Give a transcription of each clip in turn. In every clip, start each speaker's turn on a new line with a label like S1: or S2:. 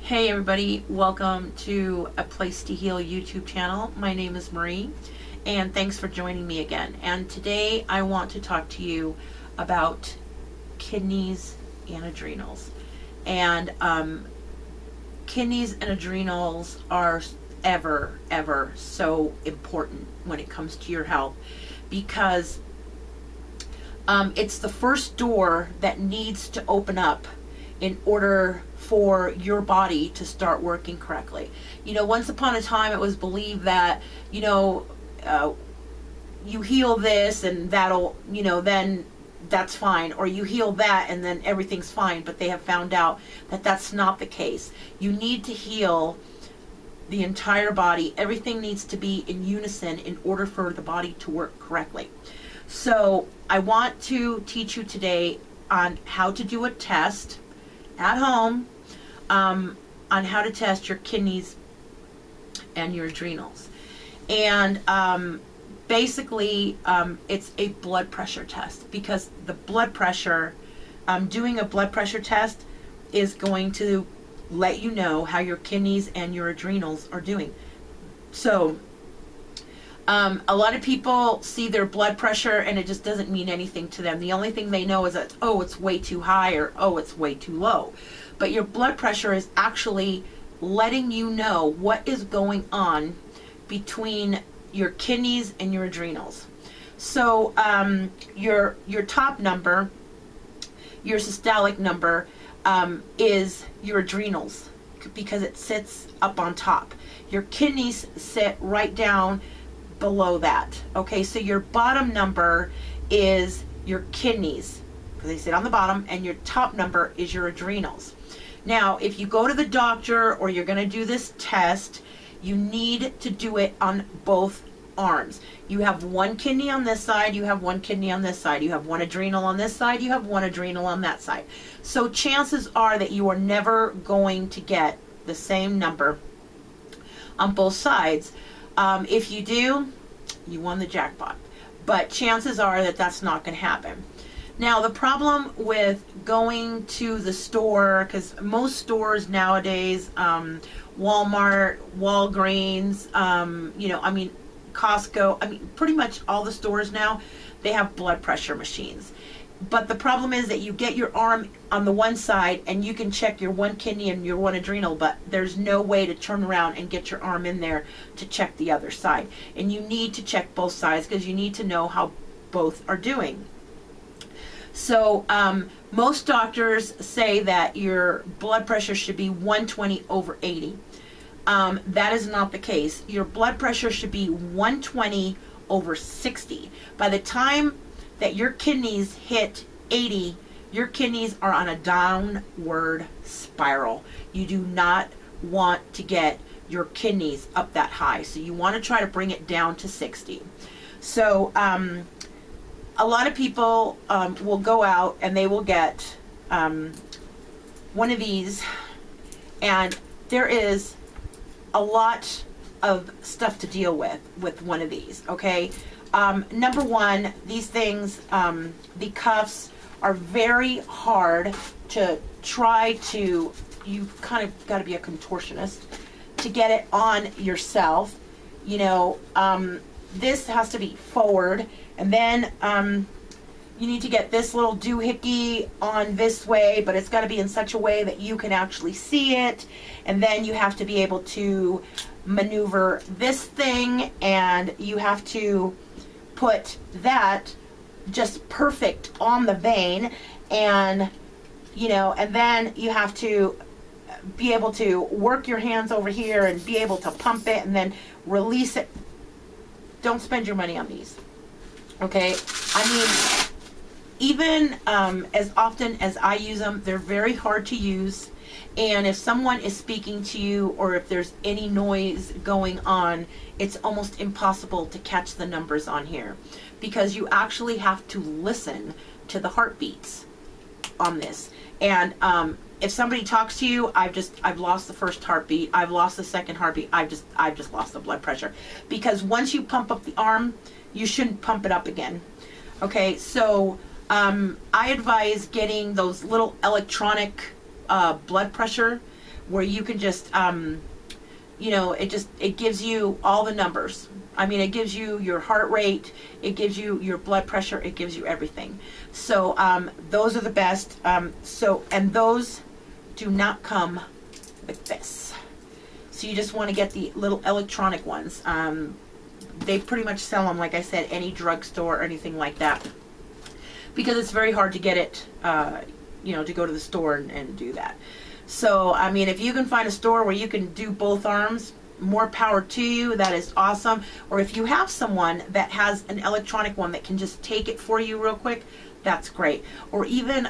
S1: Hey everybody, welcome to A Place to Heal YouTube channel. My name is Marie and thanks for joining me again. And today I want to talk to you about kidneys and adrenals. And kidneys and adrenals are ever so important when it comes to your health, because it's the first door that needs to open up in order for your body to start working correctly. You know, once upon a time it was believed that, you heal this and that'll, then that's fine, or you heal that and then everything's fine. But they have found out that that's not the case. You need to heal the entire body. Everything needs to be in unison in order for the body to work correctly. So I want to teach you today on how to do a test at home, on how to test your kidneys and your adrenals. And basically it's a blood pressure test, because the blood pressure, doing a blood pressure test is going to let you know how your kidneys and your adrenals are doing. So a lot of people see their blood pressure and it just doesn't mean anything to them. The only thing they know is that, oh, it's way too high, or oh, it's way too low. But your blood pressure is actually letting you know what is going on between your kidneys and your adrenals. So your top number, your systolic number, is your adrenals, because it sits up on top. Your kidneys sit right down below that. Okay, so your bottom number is your kidneys, because they sit on the bottom, and your top number is your adrenals. Now, if you go to the doctor or you're going to do this test, you need to do it on both arms. You have one kidney on this side, you have one kidney on this side, you have one adrenal on this side, you have one adrenal on that side. So chances are that you are never going to get the same number on both sides. If you do, you won the jackpot. But chances are that that's not going to happen. Now, the problem with going to the store, because most stores nowadays, Walmart, Walgreens, Costco, pretty much all the stores now, they have blood pressure machines. But the problem is that you get your arm on the one side and you can check your one kidney and your one adrenal, but there's no way to turn around and get your arm in there to check the other side. And you need to check both sides, because you need to know how both are doing. So most doctors say that your blood pressure should be 120/80. That is not the case. Your blood pressure should be 120/60. By the time that your kidneys hit 80, your kidneys are on a downward spiral. You do not want to get your kidneys up that high. So you want to try to bring it down to 60. So a lot of people will go out and they will get one of these, and there is a lot of stuff to deal with one of these, okay? Number one, these things, the cuffs are very hard to try to, you kind of got to be a contortionist to get it on yourself. This has to be forward, and then you need to get this little doohickey on this way, but it's got to be in such a way that you can actually see it. And then you have to be able to maneuver this thing, and you have to put that just perfect on the vein, and and then you have to be able to work your hands over here and be able to pump it and then release it. Don't spend your money on these, okay? Even as often as I use them, they're very hard to use. And if someone is speaking to you, or if there's any noise going on, it's almost impossible to catch the numbers on here, because you actually have to listen to the heartbeats on this. And if somebody talks to you, I've lost the first heartbeat, I've lost the second heartbeat, I've just lost the blood pressure. Because once you pump up the arm, you shouldn't pump it up again. Okay, so I advise getting those little electronic blood pressure where you can just, you know, it gives you all the numbers. I mean, it gives you your heart rate, it gives you your blood pressure, it gives you everything. So those are the best. And those do not come with this. So you just want to get the little electronic ones. They pretty much sell them, like I said, any drugstore or anything like that, because it's very hard to get it, you know, to go to the store and do that. So, I mean, if you can find a store where you can do both arms, more power to you. That is awesome. Or if you have someone that has an electronic one that can just take it for you real quick, that's great. Or even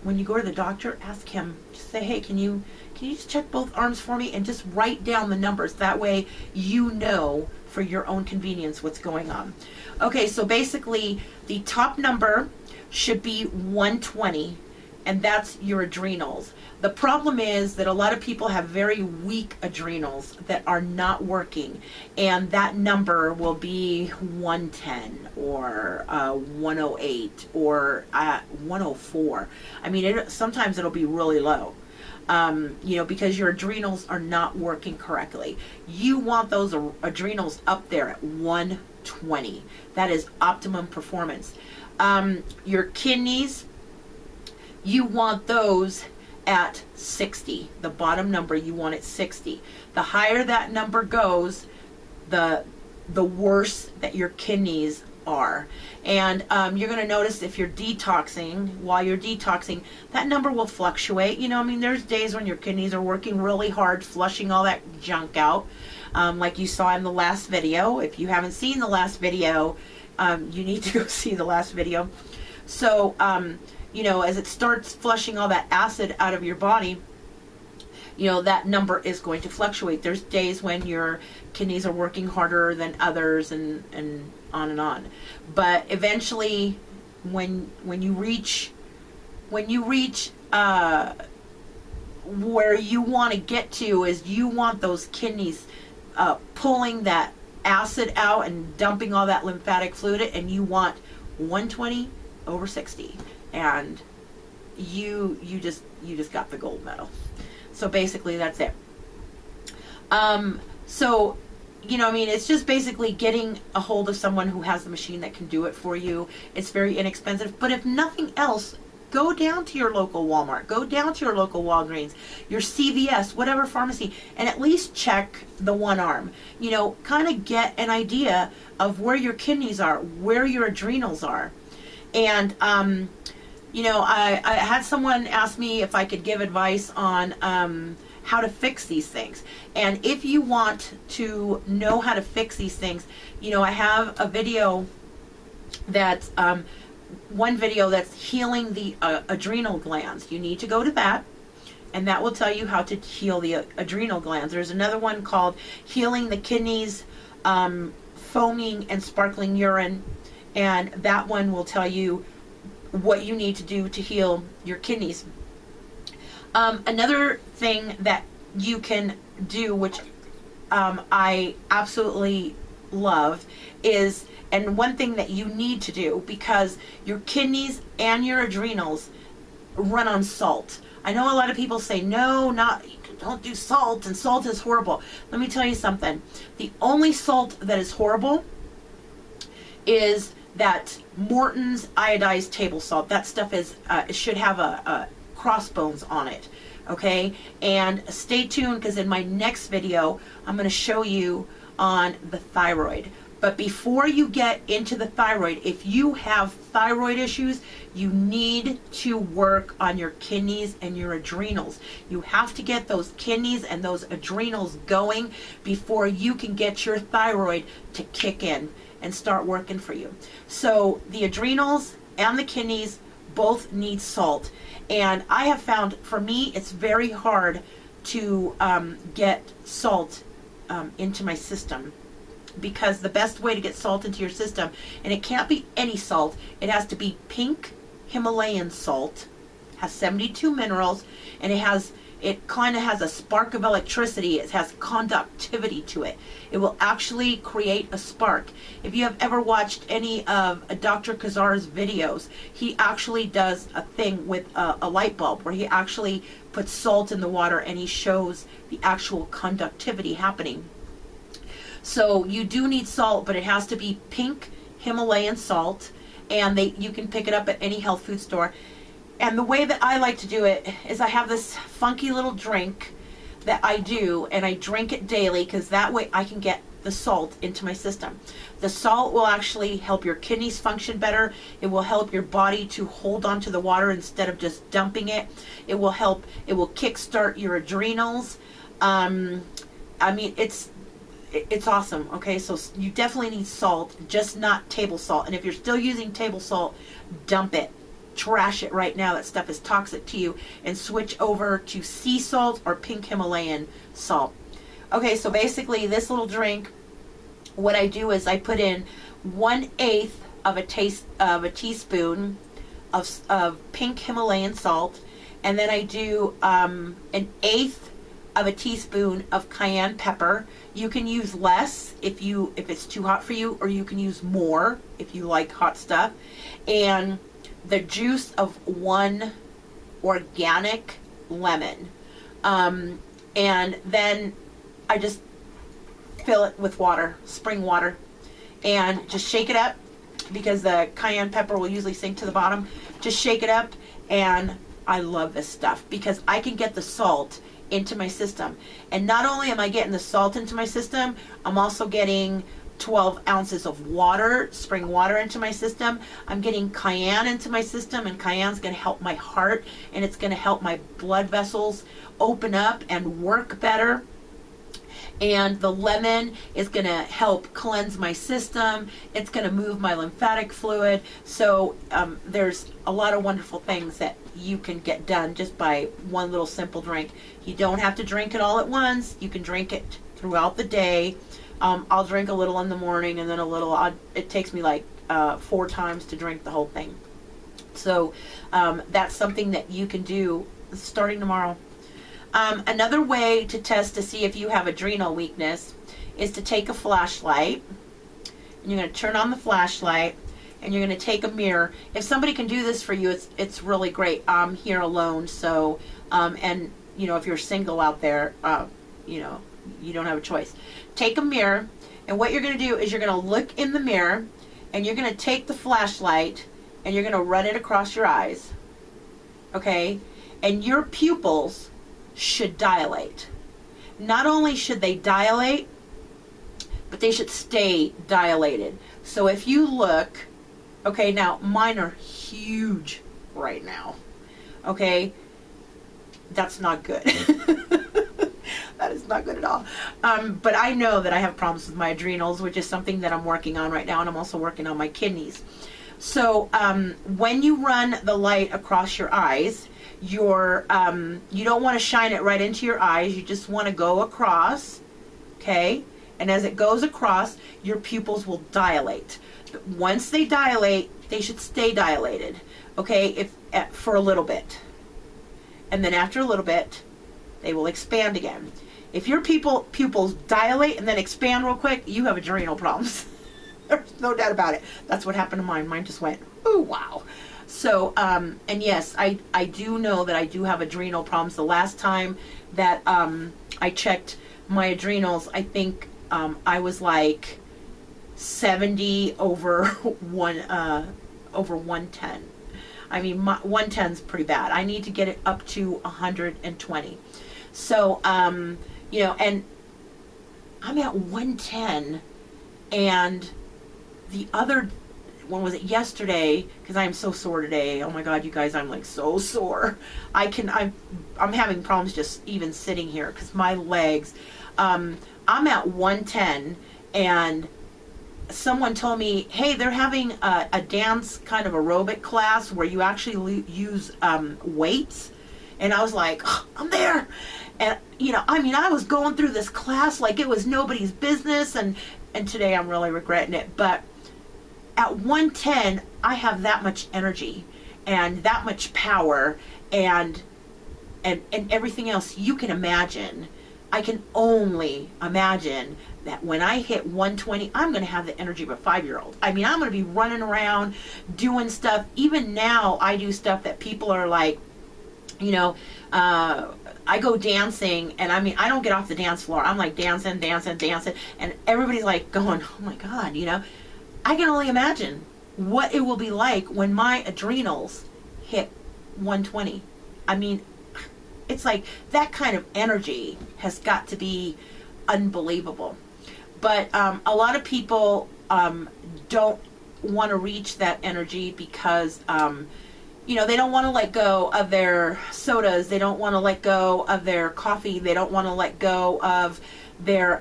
S1: when you go to the doctor, ask him, just say, hey, can you just check both arms for me, and just write down the numbers. That way you know for your own convenience what's going on. Okay, so basically the top number should be 120, and that's your adrenals. The problem is that a lot of people have very weak adrenals that are not working, and that number will be 110 or 108 or 104. I mean, sometimes it'll be really low. You know, because your adrenals are not working correctly. You want those adrenals up there at 120. That is optimum performance. Your kidneys, you want those at 60. The bottom number you want at 60. The higher that number goes, the worse that your kidneys are. And you're going to notice if you're detoxing, while you're detoxing, that number will fluctuate. You know, I mean, there's days when your kidneys are working really hard, flushing all that junk out, like you saw in the last video. If you haven't seen the last video, you need to go see the last video. So, you know, as it starts flushing all that acid out of your body, you know, that number is going to fluctuate. There's days when your kidneys are working harder than others, and on and on. But eventually, when you reach where you want to get to, is you want those kidneys pulling that acid out and dumping all that lymphatic fluid, and you want 120 over 60, and you just got the gold medal. So basically that's it. So, you know, I mean, it's just basically getting a hold of someone who has the machine that can do it for you. It's very inexpensive, but if nothing else, go down to your local Walmart, go down to your local Walgreens, your CVS, whatever pharmacy, and at least check the one arm. You know, kind of get an idea of where your kidneys are, where your adrenals are. And, you know, I had someone ask me if I could give advice on how to fix these things. And if you want to know how to fix these things, you know, I have a video that's, one video that's healing the adrenal glands. You need to go to that, and that will tell you how to heal the adrenal glands. There's another one called Healing the Kidneys, Foaming and Sparkling Urine, and that one will tell you what you need to do to heal your kidneys. Another thing that you can do, which I absolutely love, is, and one thing that you need to do, because your kidneys and your adrenals run on salt. I know a lot of people say, no, don't do salt, and salt is horrible. Let me tell you something. The only salt that is horrible is that Morton's iodized table salt. That stuff is it should have a crossbones on it. Okay, and stay tuned, because in my next video I'm going to show you on the thyroid. But before you get into the thyroid, if you have thyroid issues, you need to work on your kidneys and your adrenals. You have to get those kidneys and those adrenals going before you can get your thyroid to kick in and start working for you. So the adrenals and the kidneys both need salt. And I have found, for me, it's very hard to get salt into my system, because the best way to get salt into your system, and it can't be any salt, it has to be pink Himalayan salt, has 72 minerals, and it has it kind of has a spark of electricity. It has conductivity to it. It will actually create a spark. If you have ever watched any of Dr. Kazar's videos, he actually does a thing with a light bulb where he actually puts salt in the water and he shows the actual conductivity happening. So you do need salt, but it has to be pink Himalayan salt, and you can pick it up at any health food store. And the way that I like to do it is I have this funky little drink that I do, and I drink it daily because that way I can get the salt into my system. The salt will actually help your kidneys function better. It will help your body to hold on to the water instead of just dumping it. It will kickstart your adrenals. I mean, it's awesome. Okay, so you definitely need salt, just not table salt. And if you're still using table salt, dump it. Trash it right now. That stuff is toxic to you, and switch over to sea salt or pink Himalayan salt. Okay, so basically this little drink, what I do is I put in 1/8 of a teaspoon of pink Himalayan salt, and then I do 1/8 of a teaspoon of cayenne pepper. You can use less if it's too hot for you, or you can use more if you like hot stuff. And the juice of 1 organic lemon. And then I just fill it with water, spring water, and just shake it up, because the cayenne pepper will usually sink to the bottom. Just shake it up, and I love this stuff because I can get the salt into my system. And not only am I getting the salt into my system, I'm also getting 12 ounces of water, spring water, into my system. I'm getting cayenne into my system, and cayenne's going to help my heart, and it's going to help my blood vessels open up and work better. And the lemon is going to help cleanse my system. It's going to move my lymphatic fluid. So there's a lot of wonderful things that you can get done just by one little simple drink. You don't have to drink it all at once. You can drink it throughout the day. I'll drink a little in the morning, and then a little. It takes me like 4 times to drink the whole thing. So that's something that you can do starting tomorrow. Another way to test to see if you have adrenal weakness is to take a flashlight, and you're going to turn on the flashlight, and you're going to take a mirror. If somebody can do this for you, it's really great. I'm here alone, so and you know, if you're single out there, you know, you don't have a choice. Take a mirror, and what you're going to do is you're going to look in the mirror, and you're going to take the flashlight, and you're going to run it across your eyes. Okay, and your pupils should dilate. Not only should they dilate, but they should stay dilated. So if you look, okay, now mine are huge right now. Okay, that's not good. That is not good at all. But I know that I have problems with my adrenals, which is something that I'm working on right now, and I'm also working on my kidneys. So when you run the light across your eyes, you don't want to shine it right into your eyes. You just want to go across, okay? And as it goes across, your pupils will dilate. But once they dilate, they should stay dilated, okay, for a little bit. And then after a little bit, they will expand again. If your pupils dilate and then expand real quick, you have adrenal problems. There's no doubt about it. That's what happened to mine. Mine just went, ooh, wow. So, and yes, I do know that I do have adrenal problems. The last time that I checked my adrenals, I think I was like 70 over 110. I mean, 110 is pretty bad. I need to get it up to 120. So, you know, and I'm at 110, and the other, when was it, yesterday, because I'm so sore today. Oh my God, you guys, I'm like so sore. I'm having problems just even sitting here because my legs, I'm at 110, and someone told me, hey, they're having a dance kind of aerobic class where you actually use weights. And I was like, oh, I'm there. And, you know, I mean, I was going through this class like it was nobody's business. And today I'm really regretting it. But at 110, I have that much energy and that much power. And and everything else you can imagine. I can only imagine that when I hit 120, I'm going to have the energy of a 5-year-old. I mean, I'm going to be running around doing stuff. Even now, I do stuff that people are like, you know, I go dancing, and I mean, I don't get off the dance floor. I'm like dancing, dancing, dancing, and everybody's like going, oh my God, you know. I can only imagine what it will be like when my adrenals hit 120. I mean, it's like that kind of energy has got to be unbelievable. But a lot of people don't want to reach that energy because you know, they don't want to let go of their sodas. They don't want to let go of their coffee. They don't want to let go of their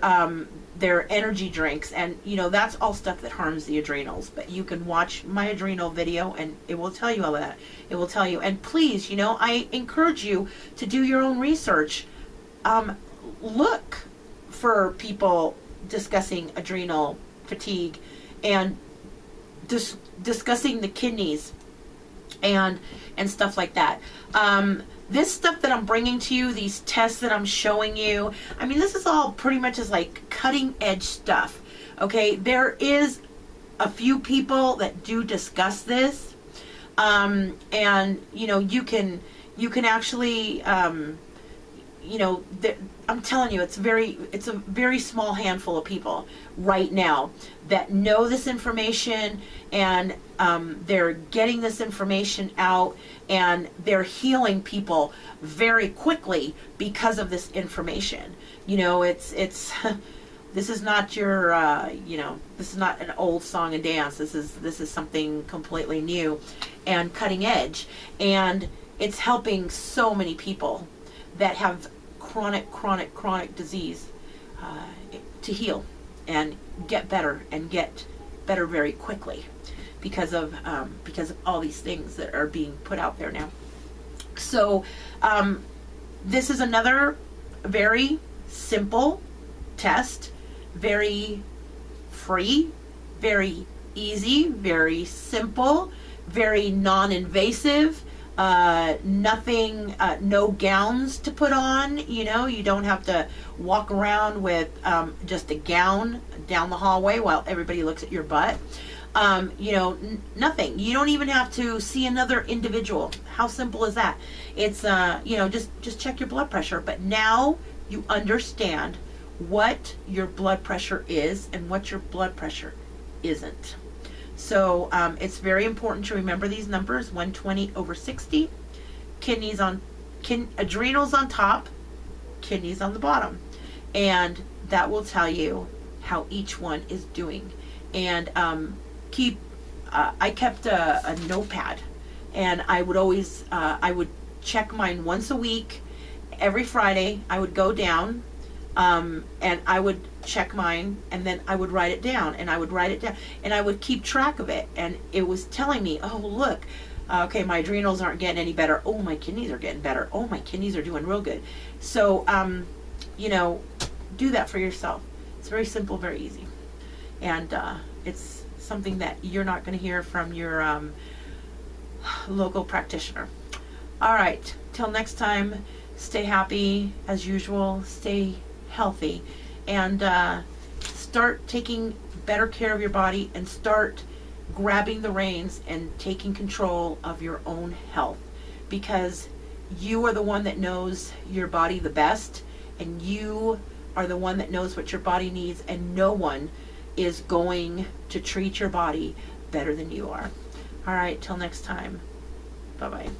S1: energy drinks. And, you know, that's all stuff that harms the adrenals. But you can watch my adrenal video and it will tell you all that. It will tell you. And please, you know, I encourage you to do your own research. Look for people discussing adrenal fatigue and discussing the kidneys and stuff like that. This stuff that I'm bringing to you, these tests that I'm showing you, I mean, this is all pretty much is like cutting edge stuff. Okay, there is a few people that do discuss this, and you know, you can actually, you know, I'm telling you, it's a very small handful of people right now that know this information, and they're getting this information out, and they're healing people very quickly because of this information. You know, it's this is not your you know, this is not an old song and dance. This is something completely new and cutting edge, and it's helping so many people that have chronic disease to heal and get better very quickly because of all these things that are being put out there now. So this is another very simple test, very free, very easy, very simple, very non-invasive. Nothing, no gowns to put on, you know, you don't have to walk around with just a gown down the hallway while everybody looks at your butt. You know, nothing. You don't even have to see another individual. How simple is that? It's, you know, just check your blood pressure. But now you understand what your blood pressure is and what your blood pressure isn't. So it's very important to remember these numbers: 120/60, adrenals on top, kidneys on the bottom, and that will tell you how each one is doing. And I kept a notepad, and I would always I would check mine once a week. Every Friday I would go down, and I would check mine, and then I would write it down, and I would write it down, and I would keep track of it. And it was telling me, oh look, okay, my adrenals aren't getting any better. Oh, my kidneys are getting better. Oh, my kidneys are doing real good. So you know, do that for yourself. It's very simple, very easy, and it's something that you're not going to hear from your local practitioner. All right, till next time, stay happy as usual, stay healthy, and start taking better care of your body, and start grabbing the reins and taking control of your own health, because you are the one that knows your body the best, and you are the one that knows what your body needs, and no one is going to treat your body better than you are. All right, till next time. Bye-bye.